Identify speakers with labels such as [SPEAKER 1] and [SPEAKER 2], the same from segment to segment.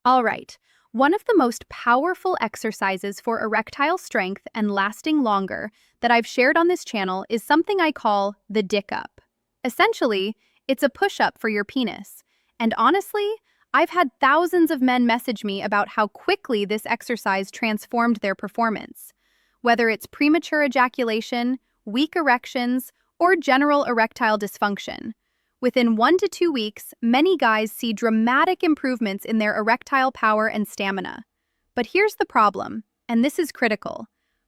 [SPEAKER 1] All right. One of the most powerful exercises for erectile strength and lasting longer that I've shared on this channel is something I call the dick up. Essentially, it's a push-up for your penis. And honestly, I've had thousands of men message me about how quickly this exercise transformed their performance. Whether it's premature ejaculation, weak erections, or general erectile dysfunction. Within 1 to 2 weeks, many guys see dramatic improvements in their erectile power and stamina. But here's the problem, and this is critical.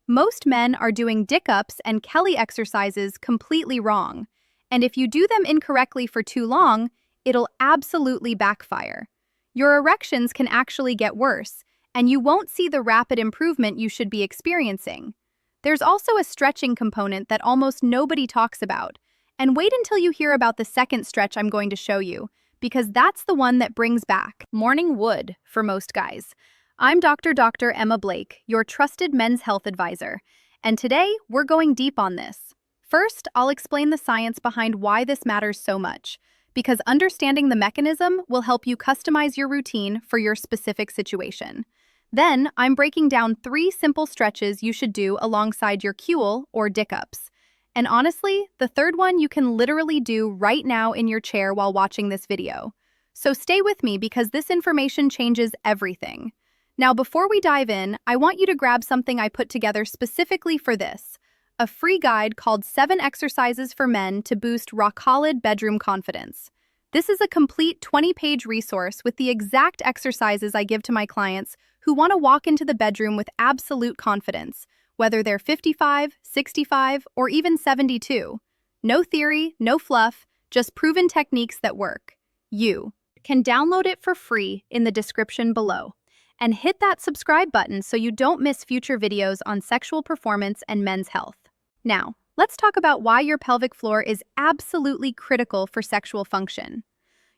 [SPEAKER 1] Most men are doing dick-ups and Kelly exercises completely wrong. And if you do them incorrectly for too long, it'll absolutely backfire. Your erections can actually get worse, and you won't see the rapid improvement you should be experiencing. There's also a stretching component that almost nobody talks about. And wait until you hear about the second stretch I'm going to show you, because that's the one that brings back morning wood for most guys. I'm Dr. Emma Blake, your trusted men's health advisor, and today we're going deep on this. First, I'll explain the science behind why this matters so much, because understanding the mechanism will help you customize your routine for your specific situation. Then, I'm breaking down 3 simple stretches you should do alongside your Kegel or dick-ups. And honestly, the third one you can literally do right now in your chair while watching this video. So stay with me because this information changes everything. Now, before we dive in, I want you to grab something I put together specifically for this, a free guide called 7 Exercises for Men to Boost Rock-Solid Bedroom Confidence. This is a complete 20-page resource with the exact exercises I give to my clients who want to walk into the bedroom with absolute confidence, whether they're 55, 65, or even 72. No theory, no fluff, just proven techniques that work. You can download it for free in the description below. And hit that subscribe button so you don't miss future videos on sexual performance and men's health. Now, let's talk about why your pelvic floor is absolutely critical for sexual function.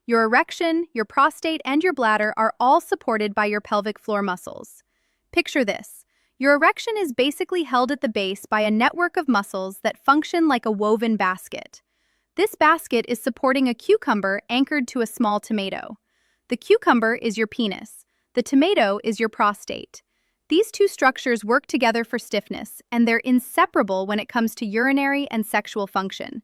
[SPEAKER 1] Your erection, your prostate, and your bladder are all supported by your pelvic floor muscles. Picture this. Your erection is basically held at the base by a network of muscles that function like a woven basket. This basket is supporting a cucumber anchored to a small tomato. The cucumber is your penis. The tomato is your prostate. These 2 structures work together for stiffness, and they're inseparable when it comes to urinary and sexual function.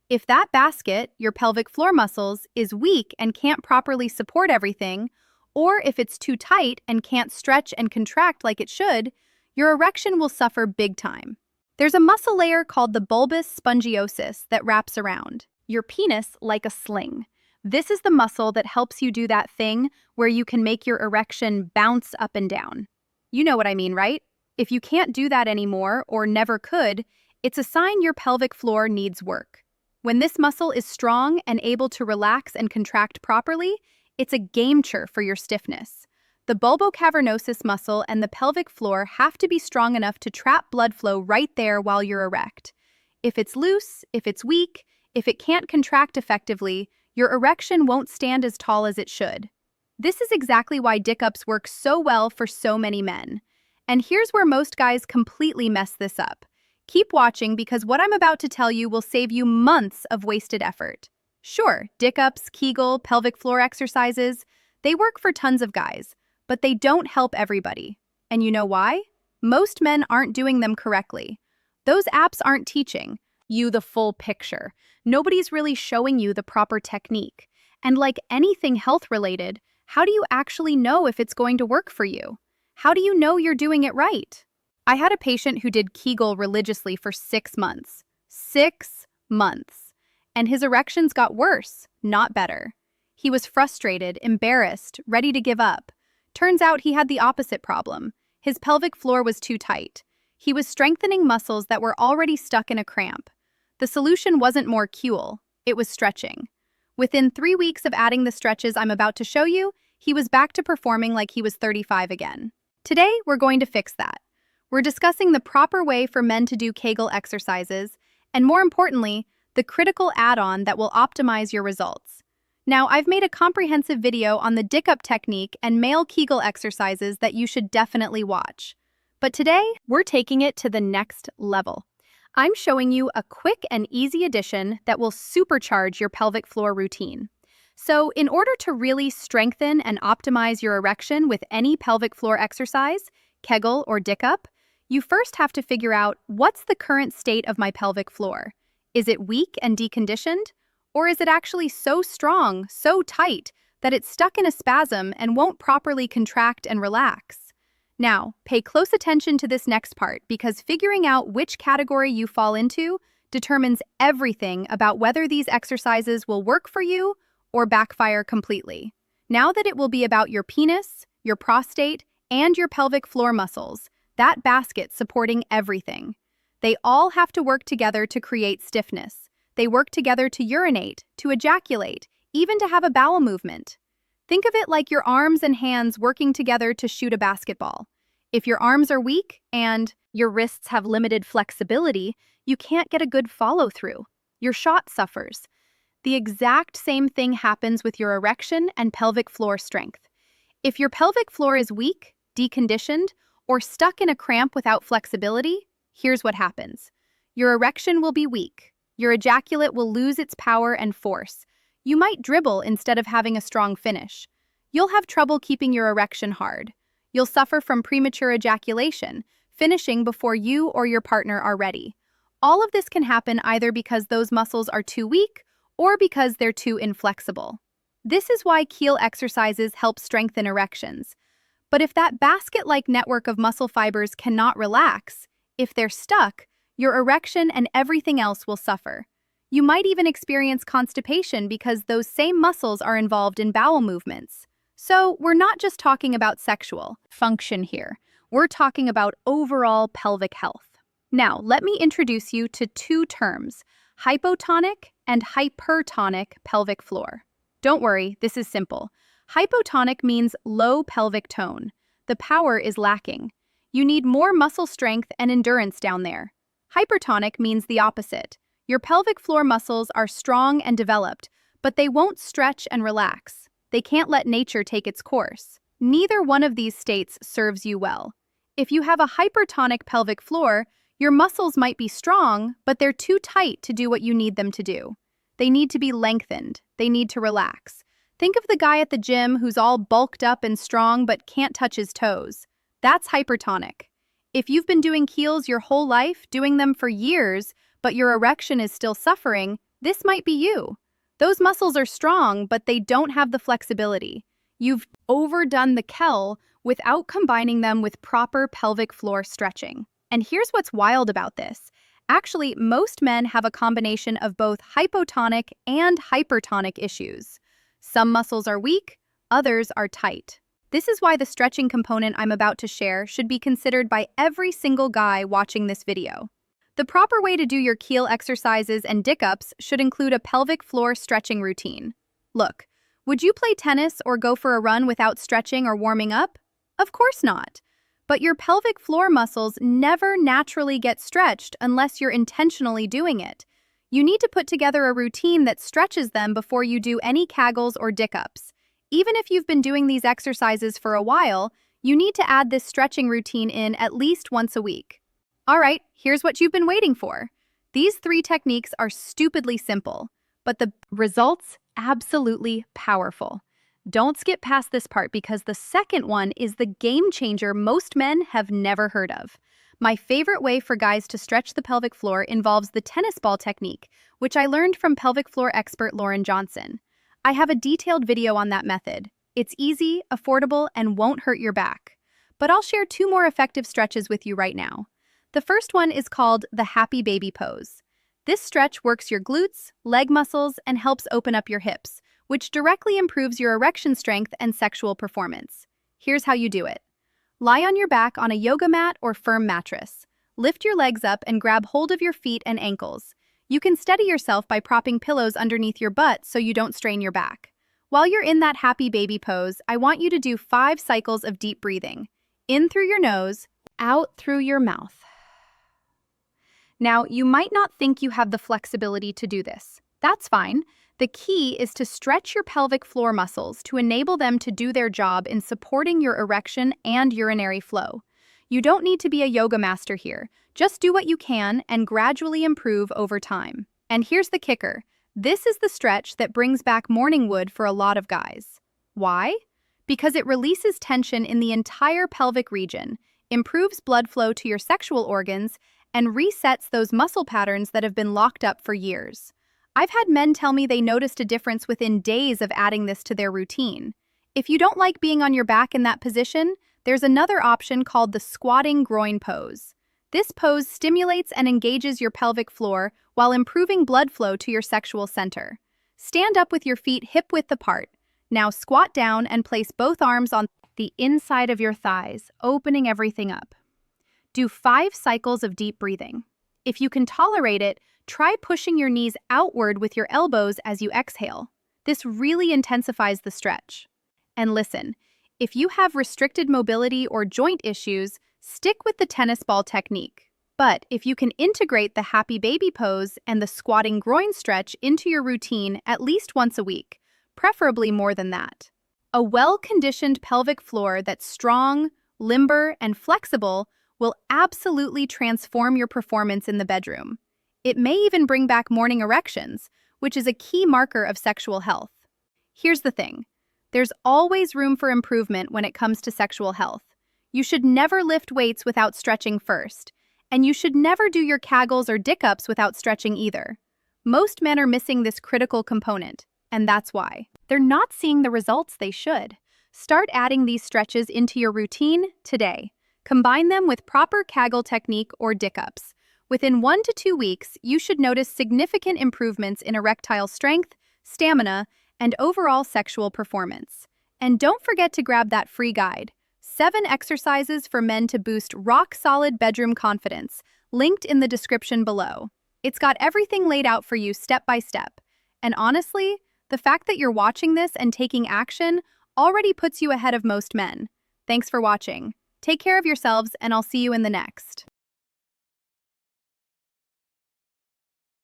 [SPEAKER 1] If that basket, your pelvic floor muscles, is weak and can't properly support everything, or if it's too tight and can't stretch and contract like it should, your erection will suffer big time. There's a muscle layer called the bulbous spongiosus that wraps around your penis like a sling. This is the muscle that helps you do that thing where you can make your erection bounce up and down. You know what I mean, right? If you can't do that anymore or never could, it's a sign your pelvic floor needs work. When this muscle is strong and able to relax and contract properly, it's a game changer for your stiffness. The bulbocavernosus muscle and the pelvic floor have to be strong enough to trap blood flow right there while you're erect. If it's loose, if it's weak, if it can't contract effectively, your erection won't stand as tall as it should. This is exactly why dick-ups work so well for so many men. And here's where most guys completely mess this up. Keep watching because what I'm about to tell you will save you months of wasted effort. Sure, dick-ups, Kegel, pelvic floor exercises, they work for tons of guys. But they don't help everybody. And you know why? Most men aren't doing them correctly. Those apps aren't teaching you the full picture. Nobody's really showing you the proper technique. And like anything health-related, how do you actually know if it's going to work for you? How do you know you're doing it right? I had a patient who did Kegel religiously for 6 months. 6 months. And his erections got worse, not better. He was frustrated, embarrassed, ready to give up. Turns out he had the opposite problem. His pelvic floor was too tight. He was strengthening muscles that were already stuck in a cramp. The solution wasn't more Kegel, it was stretching. Within 3 weeks of adding the stretches I'm about to show you, he was back to performing like he was 35 again. Today, we're going to fix that. We're discussing the proper way for men to do Kegel exercises, and more importantly, the critical add-on that will optimize your results. Now, I've made a comprehensive video on the dick-up technique and male Kegel exercises that you should definitely watch. But today, we're taking it to the next level. I'm showing you a quick and easy addition that will supercharge your pelvic floor routine. So, in order to really strengthen and optimize your erection with any pelvic floor exercise, kegel or dick up, you first have to figure out what's the current state of my pelvic floor. Is it weak and deconditioned? Or is it actually so strong, so tight, that it's stuck in a spasm and won't properly contract and relax? Now, pay close attention to this next part because figuring out which category you fall into determines everything about whether these exercises will work for you or backfire completely. Now that it will be about your penis, your prostate, and your pelvic floor muscles, that basket supporting everything. They all have to work together to create stiffness. They work together to urinate, to ejaculate, even to have a bowel movement. Think of it like your arms and hands working together to shoot a basketball. If your arms are weak and your wrists have limited flexibility, you can't get a good follow-through. Your shot suffers. The exact same thing happens with your erection and pelvic floor strength. If your pelvic floor is weak, deconditioned, or stuck in a cramp without flexibility, here's what happens. Your erection will be weak. Your ejaculate will lose its power and force. You might dribble instead of having a strong finish. You'll have trouble keeping your erection hard. You'll suffer from premature ejaculation, finishing before you or your partner are ready. All of this can happen either because those muscles are too weak or because they're too inflexible. This is why Kegel exercises help strengthen erections. But if that basket-like network of muscle fibers cannot relax, if they're stuck, your erection and everything else will suffer. You might even experience constipation because those same muscles are involved in bowel movements. So we're not just talking about sexual function here. We're talking about overall pelvic health. Now, let me introduce you to two terms, hypotonic and hypertonic pelvic floor. Don't worry, this is simple. Hypotonic means low pelvic tone. The power is lacking. You need more muscle strength and endurance down there. Hypertonic means the opposite. Your pelvic floor muscles are strong and developed, but they won't stretch and relax. They can't let nature take its course. Neither one of these states serves you well. If you have a hypertonic pelvic floor, your muscles might be strong, but they're too tight to do what you need them to do. They need to be lengthened. They need to relax. Think of the guy at the gym who's all bulked up and strong but can't touch his toes. That's hypertonic. If you've been doing Kegels your whole life, doing them for years, but your erection is still suffering, this might be you. Those muscles are strong, but they don't have the flexibility. You've overdone the Kegel without combining them with proper pelvic floor stretching. And here's what's wild about this. Actually, most men have a combination of both hypotonic and hypertonic issues. Some muscles are weak, others are tight. This is why the stretching component I'm about to share should be considered by every single guy watching this video. The proper way to do your Kegel exercises and dick-ups should include a pelvic floor stretching routine. Look, would you play tennis or go for a run without stretching or warming up? Of course not. But your pelvic floor muscles never naturally get stretched unless you're intentionally doing it. You need to put together a routine that stretches them before you do any kegels or dick-ups. Even if you've been doing these exercises for a while, you need to add this stretching routine in at least once a week. All right, here's what you've been waiting for. These 3 techniques are stupidly simple, but the results absolutely powerful. Don't skip past this part because the second one is the game changer most men have never heard of. My favorite way for guys to stretch the pelvic floor involves the tennis ball technique, which I learned from pelvic floor expert Lauren Johnson. I have a detailed video on that method. It's easy, affordable, and won't hurt your back. But I'll share 2 more effective stretches with you right now. The first one is called the happy baby pose. This stretch works your glutes, leg muscles, and helps open up your hips, which directly improves your erection strength and sexual performance. Here's how you do it. Lie on your back on a yoga mat or firm mattress. Lift your legs up and grab hold of your feet and ankles. You can steady yourself by propping pillows underneath your butt so you don't strain your back. While you're in that happy baby pose, I want you to do 5 cycles of deep breathing. In through your nose, out through your mouth. Now, you might not think you have the flexibility to do this. That's fine. The key is to stretch your pelvic floor muscles to enable them to do their job in supporting your erection and urinary flow. You don't need to be a yoga master here. Just do what you can and gradually improve over time. And here's the kicker. This is the stretch that brings back morning wood for a lot of guys. Why? Because it releases tension in the entire pelvic region, improves blood flow to your sexual organs, and resets those muscle patterns that have been locked up for years. I've had men tell me they noticed a difference within days of adding this to their routine. If you don't like being on your back in that position, there's another option called the squatting groin pose. This pose stimulates and engages your pelvic floor while improving blood flow to your sexual center. Stand up with your feet hip-width apart. Now squat down and place both arms on the inside of your thighs, opening everything up. Do 5 cycles of deep breathing. If you can tolerate it, try pushing your knees outward with your elbows as you exhale. This really intensifies the stretch. And listen, if you have restricted mobility or joint issues, stick with the tennis ball technique. But if you can integrate the happy baby pose and the squatting groin stretch into your routine at least once a week, preferably more than that. A well-conditioned pelvic floor that's strong, limber, and flexible will absolutely transform your performance in the bedroom. It may even bring back morning erections, which is a key marker of sexual health. Here's the thing. There's always room for improvement when it comes to sexual health. You should never lift weights without stretching first, and you should never do your kegels or dick-ups without stretching either. Most men are missing this critical component, and that's why. They're not seeing the results they should. Start adding these stretches into your routine today. Combine them with proper kegel technique or dick-ups. Within 1 to 2 weeks, you should notice significant improvements in erectile strength, stamina, and overall sexual performance. And don't forget to grab that free guide, 7 exercises for men to boost rock-solid bedroom confidence, linked in the description below. It's got everything laid out for you step by step. And honestly, the fact that you're watching this and taking action already puts you ahead of most men. Thanks for watching. Take care of yourselves, and I'll see you in the next.